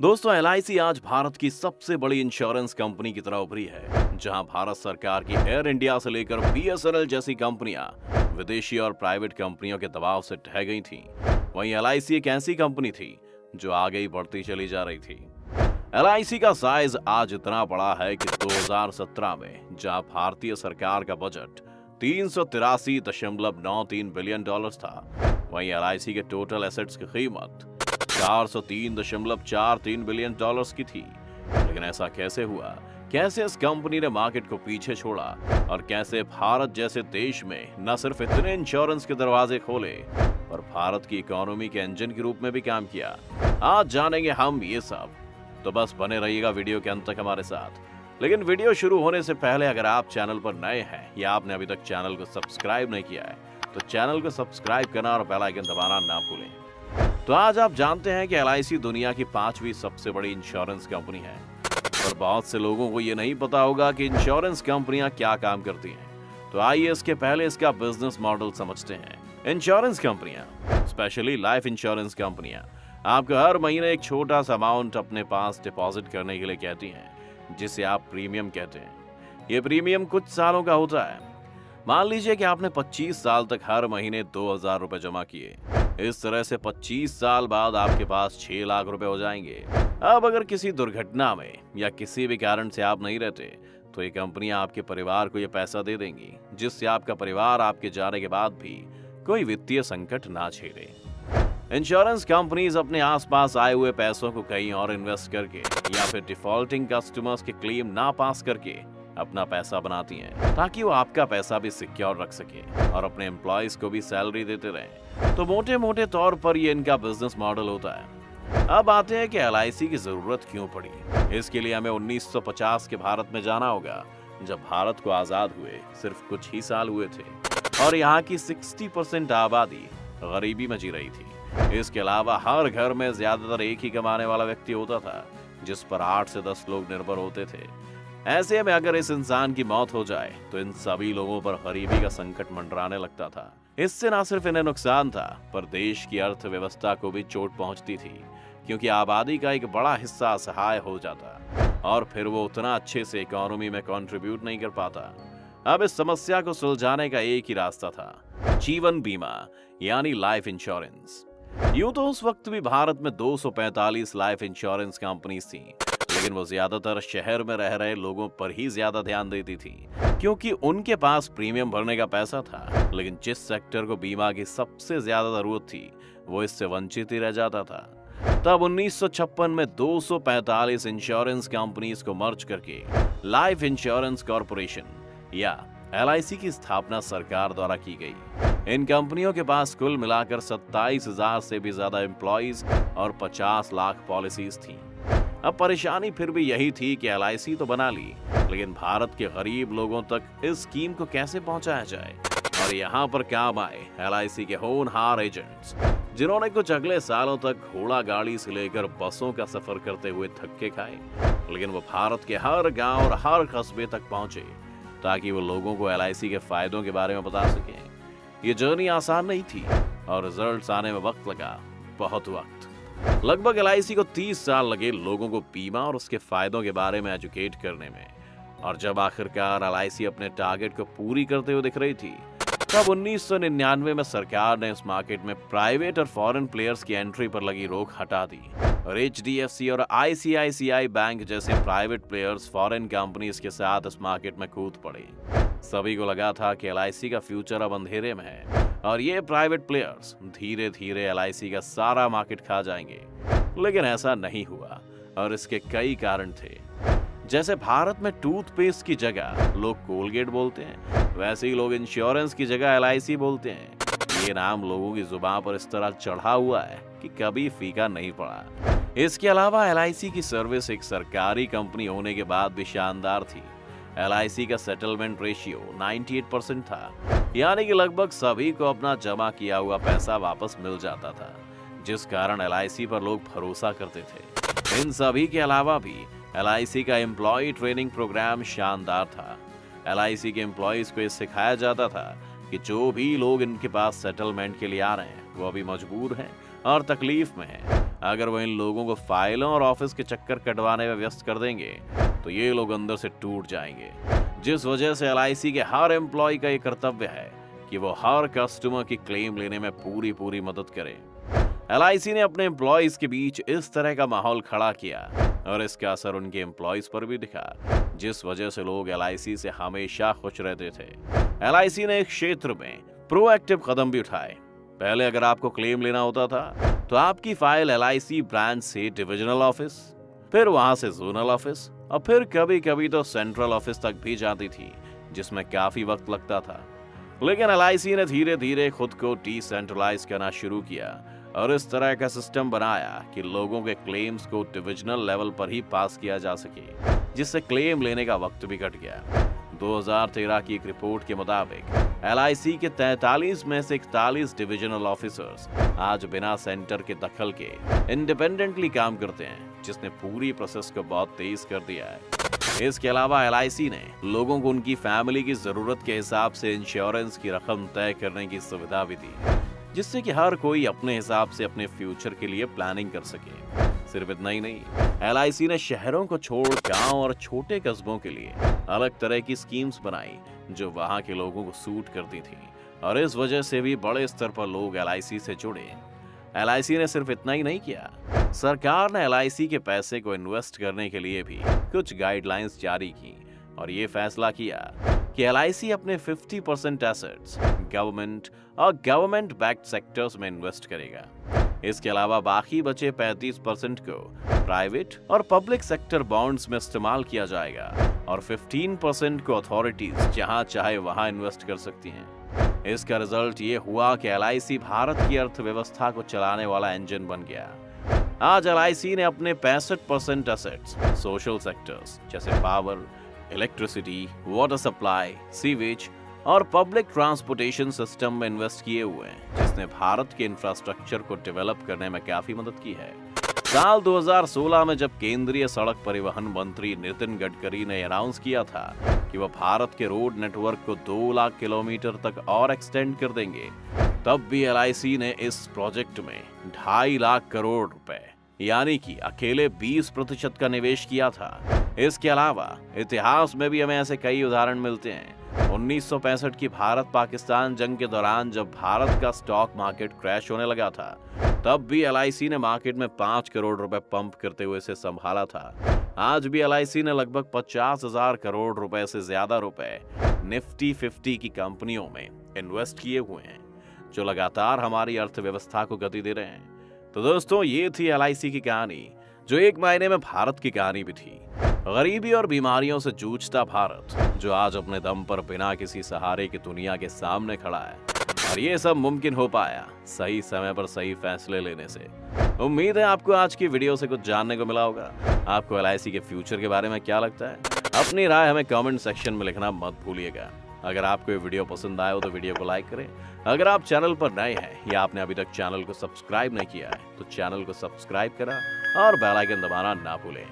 दोस्तों एलआईसी आज भारत की सबसे बड़ी इंश्योरेंस कंपनी की तरह उभरी है, जहां भारत सरकार की एयर इंडिया से लेकर बीएसएनएल जैसी कंपनियां विदेशी और प्राइवेट कंपनियों के दबाव से ढह गई थीं। वहीं एलआईसी एक ऐसी कंपनी थी जो आगे ही बढ़ती चली जा रही थी। एलआईसी का साइज आज इतना बड़ा है कि 2017 में जहां भारतीय सरकार का बजट 383.93 बिलियन डॉलर्स था, वहीं एलआईसी के टोटल एसेट्स की कीमत 403.43 बिलियन डॉलर्स की थी। लेकिन ऐसा कैसे हुआ? कैसे इस कंपनी ने मार्केट को पीछे छोड़ा और कैसे भारत जैसे देश में न सिर्फ इतने इंश्योरेंस के दरवाजे खोले पर भारत की इकोनॉमी के इंजन के रूप में भी काम किया, आज जानेंगे हम ये सब। तो बस बने रहिएगा वीडियो के अंत तक हमारे साथ। लेकिन वीडियो शुरू होने से पहले अगर आप चैनल पर नए हैं या आपने अभी तक चैनल को सब्सक्राइब नहीं किया है तो चैनल को सब्सक्राइब करना और बेल आइकन दबाना ना भूलें। तो आज आप जानते हैं कि एलआईसी दुनिया की 5वीं सबसे बड़ी इंश्योरेंस कंपनी है। पर बहुत से लोगों को ये नहीं पता होगा कि इंश्योरेंस कंपनियां क्या काम करती हैं। तो आइए इसके पहले इसका बिजनेस मॉडल समझते हैं। इंश्योरेंस कंपनियां, स्पेशली लाइफ इंश्योरेंस कंपनियां, आपको हर महीने एक छोटा सा अमाउंट अपने पास डिपॉजिट करने के लिए कहती हैं, जिसे आप प्रीमियम कहते हैं। ये प्रीमियम कुछ सालों का होता है। मान लीजिए कि आपने 25 साल तक हर महीने 2,000 रुपए जमा किए। इस तरह से 25 साल बाद आपके पास 6 लाख रुपए हो जाएंगे। अब अगर किसी दुर्घटना में या किसी भी कारण से आप नहीं रहते तो ये कंपनियां आपके परिवार को ये पैसा दे देंगी, जिससे आपका परिवार आपके जाने के बाद भी कोई वित्तीय संकट ना झेले। इंश्योरेंस कंपनीज अपने आसपास आए हुए पैसों को कहीं और इन्वेस्ट करके या फिर डिफॉल्टिंग कस्टमर्स के क्लेम ना पास करके अपना पैसा बनाती हैं, ताकि वो आपका पैसा भी सिक्योर रख सके और अपने एम्प्लॉयज को भी सैलरी देते रहें। तो मोटे मोटे तौर पर ये इनका बिजनेस मॉडल होता है। अब आते हैं कि एलआईसी की जरूरत क्यों पड़ी। इसके लिए हमें 1950 के भारत में जाना होगा, जब भारत को आजाद हुए सिर्फ कुछ ही साल हुए थे और यहाँ की 60% आबादी गरीबी में जी रही थी। इसके अलावा हर घर में ज्यादातर एक ही कमाने वाला व्यक्ति होता था, जिस पर 8 से 10 लोग निर्भर होते थे। ऐसे में अगर इस इंसान की मौत हो जाए तो इन सभी लोगों पर गरीबी का संकट मंडराने लगता था। इससे न सिर्फ इन्हें नुकसान था पर देश की अर्थव्यवस्था को भी चोट पहुंचती थी, क्योंकि आबादी का एक बड़ा हिस्सा असहाय हो जाता और फिर वो उतना अच्छे से इकोनॉमी में कंट्रीब्यूट नहीं कर पाता। अब इस समस्या को सुलझाने का एक ही रास्ता था, जीवन बीमा यानी लाइफ इंश्योरेंस। यूं तो उस वक्त भी भारत में 245 लाइफ इंश्योरेंस कंपनीज थी, लेकिन वो ज्यादातर शहर में रह रहे लोगों पर ही ज्यादा ध्यान देती थी, क्योंकि उनके पास प्रीमियम भरने का पैसा था। लेकिन जिस सेक्टर को बीमा की सबसे ज्यादा जरूरत थी वो इससे वंचित ही रह जाता था। तब 1956 में 245 इंश्योरेंस कंपनीज को मर्ज करके लाइफ इंश्योरेंस कॉर्पोरेशन या एलआईसी की स्थापना सरकार द्वारा की गई। इन कंपनियों के पास कुल मिलाकर 27,000 से भी ज्यादा एम्प्लॉइज और 50 लाख पॉलिसीज थी। अब परेशानी फिर भी यही थी कि एलआईसी तो बना ली, लेकिन भारत के गरीब लोगों तक इस स्कीम को कैसे पहुंचाया जाए। और यहाँ पर काम आए एलआईसी के होनहार एजेंट्स, जिन्होंने कुछ अगले सालों तक घोड़ा गाड़ी से लेकर बसों का सफर करते हुए थक्के खाए, लेकिन वो भारत के हर गांव और हर कस्बे तक पहुंचे ताकि वो लोगों को एलआईसी के फायदों के बारे में बता सकें। ये जर्नी आसान नहीं थी और रिजल्ट्स आने में वक्त लगा, बहुत वक्त। लगभग एलआईसी को 30 साल लगे लोगों को बीमा और उसके फायदों के बारे में एजुकेट करने में। और जब आखिरकार एलआईसी अपने टारगेट को पूरी करते हुए दिख रही थी, तब 1999 में सरकार ने इस मार्केट में प्राइवेट और फॉरेन प्लेयर्स की एंट्री पर लगी रोक हटा दी और एचडीएफसी और आईसीआईसीआई बैंक जैसे प्राइवेट प्लेयर्स फॉरेन कंपनीज के साथ इस मार्केट में कूद पड़े। सभी को लगा था कि एलआईसी का फ्यूचर अब अंधेरे में है और ये प्राइवेट प्लेयर्स धीरे धीरे एलआईसी का सारा मार्केट खा जाएंगे। लेकिन ऐसा नहीं हुआ और इसके कई कारण थे। जैसे भारत में टूथपेस्ट की जगह लोग कोलगेट बोलते हैं, वैसे ही लोग इंश्योरेंस की जगह एलआईसी बोलते हैं। ये नाम लोगों की जुबान पर इस तरह चढ़ा हुआ है कि कभी फीका नहीं पड़ा। इसके अलावा एलआईसी की सर्विस एक सरकारी कंपनी होने के बाद भी शानदार थी। एलआईसी का सेटलमेंट रेशियो 98% था, यानी कि लगभग सभी को अपना जमा किया हुआ पैसा वापस मिल जाता था, जिस कारण एलआईसी पर लोग भरोसा करते थे। इन सभी के अलावा भी एलआईसी का एम्प्लॉय ट्रेनिंग प्रोग्राम शानदार था। एलआईसी के एम्प्लॉयज को ये सिखाया जाता था कि जो भी लोग इनके पास सेटलमेंट के लिए आ रहे हैं वो अभी मजबूर हैं और तकलीफ में हैं। अगर वो इन लोगों को फाइलों और ऑफिस के चक्कर कटवाने में व्यस्त कर देंगे तो ये लोग अंदर से टूट जाएंगे। जिस वजह से LIC के हर एम्प्लॉय का ये कर्तव्य है कि वो हर कस्टमर की क्लेम लेने में पूरी मदद करे। LIC ने अपने एम्प्लॉयज के बीच इस तरह का माहौल खड़ा किया और इसका असर उनके एम्प्लॉयज पर भी दिखा, जिस वजह से लोग LIC से हमेशा खुश रहते थे। LIC ने इस क्षेत्र में प्रोएक्टिव कदम भी उठाए। पहले अगर आपको क्लेम लेना होता था तो आपकी फाइल LIC ब्रांच से डिविजनल ऑफिस, फिर वहां से जोनल ऑफिस और फिर कभी तो सेंट्रल ऑफिस तक भी जाती थी, जिसमें काफी वक्त लगता था। लेकिन LIC ने धीरे खुद को डिसेंट्रलाइज करना शुरू किया और इस तरह का सिस्टम बनाया कि लोगों के क्लेम्स को डिविजनल लेवल पर ही पास किया जा सके, जिससे क्लेम लेने का वक्त भी घट गया। 2013 की एक रिपोर्ट के मुताबिक LIC के 43 में से 41 डिविजनल ऑफिसर्स आज बिना सेंटर के दखल के इंडिपेंडेंटली काम करते हैं, जिसने पूरी प्रोसेस को बहुत तेज कर दिया है। इसके अलावा LIC ने लोगों को उनकी फैमिली की जरूरत के हिसाब से इंश्योरेंस की रकम तय करने की सुविधा भी दी, जिससे कि हर कोई अपने हिसाब से अपने फ्यूचर के लिए प्लानिंग कर सके। सिर्फ इतना ही नहीं, LIC ने शहरों को छोड़ गांव और छोटे कस्बों के लिए अलग तरह की स्कीम्स बनाई जो वहां के लोगों को सूट करती थी और इस वजह से भी बड़े स्तर पर लोग LIC से जुड़े। LIC ने सिर्फ इतना ही नहीं किया, सरकार ने LIC के पैसे को इन्वेस्ट करने के लिए भी कुछ गाइडलाइंस जारी की और ये फैसला किया कि LIC अपने 50% एसेट्स गवर्नमेंट और गवर्नमेंट बैक्ड सेक्टर्स में इन्वेस्ट करेगा। इसके अलावा बाकी बचे 35% को प्राइवेट और पब्लिक सेक्टर बॉन्ड्स में इस्तेमाल किया जाएगा और 15% को अथॉरिटीज जहां चाहे वहां इन्वेस्ट कर सकती हैं। इसका रिजल्ट ये हुआ कि LIC भारत की अर्थव्यवस्था को चलाने वाला इंजन बन गया। आज LIC ने अपने 65% एसेट्स सोशल सेक्टर्स जैसे power, electricity, water supply, sewage और पब्लिक ट्रांसपोर्टेशन सिस्टम में इन्वेस्ट किए हुए हैं, जिसने भारत के इंफ्रास्ट्रक्चर को डेवलप करने में काफी मदद की है। साल 2016 में जब केंद्रीय सड़क परिवहन मंत्री नितिन गडकरी ने अनाउंस किया था कि वह भारत के रोड नेटवर्क को 2 लाख किलोमीटर तक और एक्सटेंड कर देंगे, तब भी LIC ने इस प्रोजेक्ट में 2.5 लाख करोड़ रुपए यानी कि अकेले 20% का निवेश किया था। इसके अलावा इतिहास में भी हमें ऐसे कई उदाहरण मिलते हैं। 1965 की भारत पाकिस्तान जंग के दौरान जब भारत का स्टॉक मार्केट क्रैश होने लगा था, तब भी LIC ने मार्केट में 5 करोड़ रुपए पंप करते हुए इसे संभाला था। आज भी LIC ने लगभग 50,000 करोड़ रुपए से ज्यादा रुपए निफ्टी 50 की कंपनियों में इन्वेस्ट किए हुए हैं, जो लगातार हमारी अर्थव्यवस्था को गति दे रहे हैं। तो दोस्तों, ये थी LIC की कहानी, जो एक मायने में भारत की कहानी भी थी। गरीबी और बीमारियों से जूझता भारत, जो आज अपने दम पर बिना किसी सहारे की दुनिया के सामने खड़ा है, और ये सब मुमकिन हो पाया सही समय पर सही फैसले लेने से। उम्मीद है आपको आज की वीडियो से कुछ जानने को मिला होगा। आपको LIC के फ्यूचर के बारे में क्या लगता है? अपनी राय हमें कमेंट सेक्शन में लिखना मत भूलिएगा। अगर आपको ये वीडियो पसंद आया हो तो वीडियो को लाइक करें। अगर आप चैनल पर नए हैं या आपने अभी तक चैनल को सब्सक्राइब नहीं किया है तो चैनल को सब्सक्राइब करा और बेल आइकन दबाना ना भूलें।